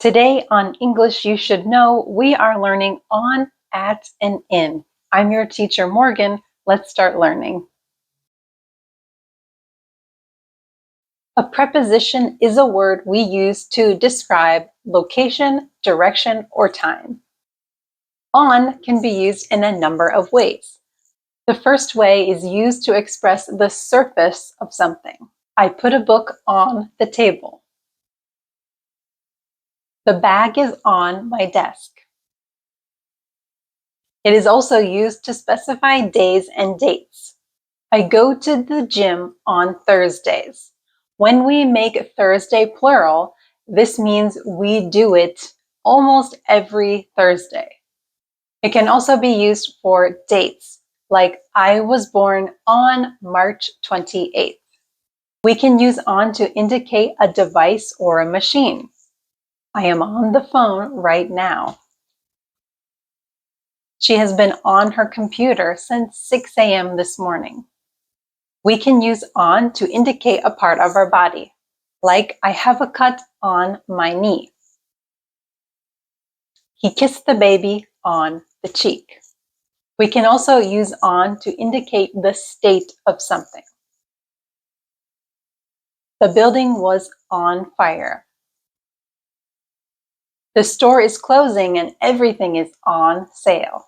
Today on English You Should Know, we are learning on, at, and in. I'm your teacher, Morgan. Let's start learning. A preposition is a word we use to describe location, direction, or time. On can be used in a number of ways. The first way is used to express the surface of something. I put a book on the table. The bag is on my desk. It is also used to specify days and dates. I go to the gym on Thursdays. When we make Thursday plural, this means we do it almost every Thursday. It can also be used for dates, like I was born on March 28th. We can use on to indicate a device or a machine. I am on the phone right now. She has been on her computer since 6 a.m. this morning. We can use on to indicate a part of our body, like I have a cut on my knee. He kissed the baby on the cheek. We can also use on to indicate the state of something. The building was on fire. The store is closing and everything is on sale.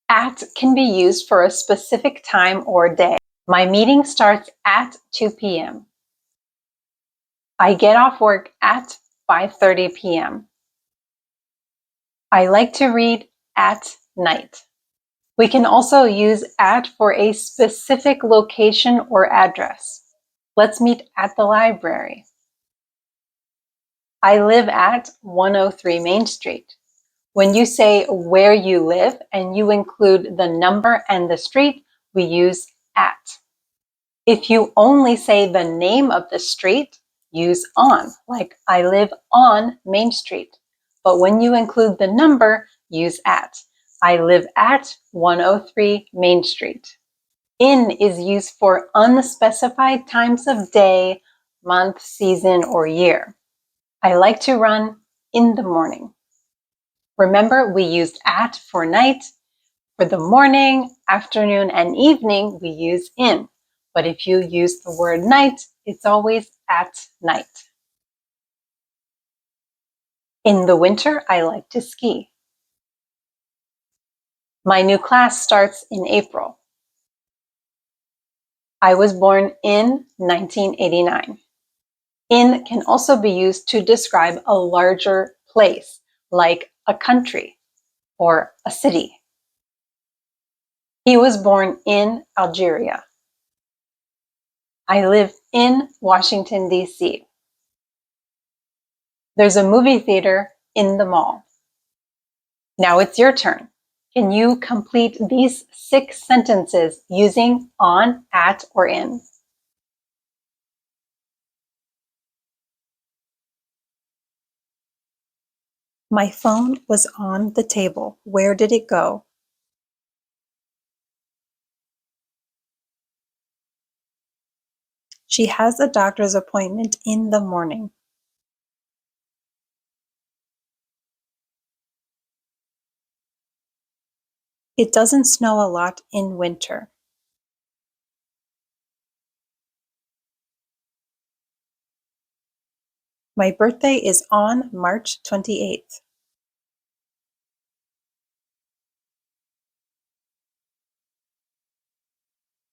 At can be used for a specific time or day. My meeting starts at 2 p.m. I get off work at 5:30 p.m. I like to read at night. We can also use at for a specific location or address. Let's meet at the library. I live at 103 Main Street. When you say where you live and you include the number and the street, we use at. If you only say the name of the street, use on, like I live on Main Street. But when you include the number, use at. I live at 103 Main Street. In is used for unspecified times of day, month, season, or year. I like to run in the morning. Remember, we used at for night. For the morning, afternoon, and evening, we use in. But if you use the word night, it's always at night. In the winter, I like to ski. My new class starts in April. I was born in 1989. In can also be used to describe a larger place, like a country or a city. He was born in Algeria. I live in Washington, D.C. There's a movie theater in the mall. Now it's your turn. Can you complete these 6 sentences using on, at, or in? My phone was on the table. Where did it go? She has a doctor's appointment in the morning. It doesn't snow a lot in winter. My birthday is on March 28th.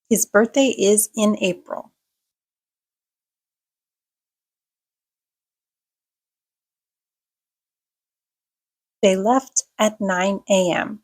His birthday is in April. They left at 9 a.m.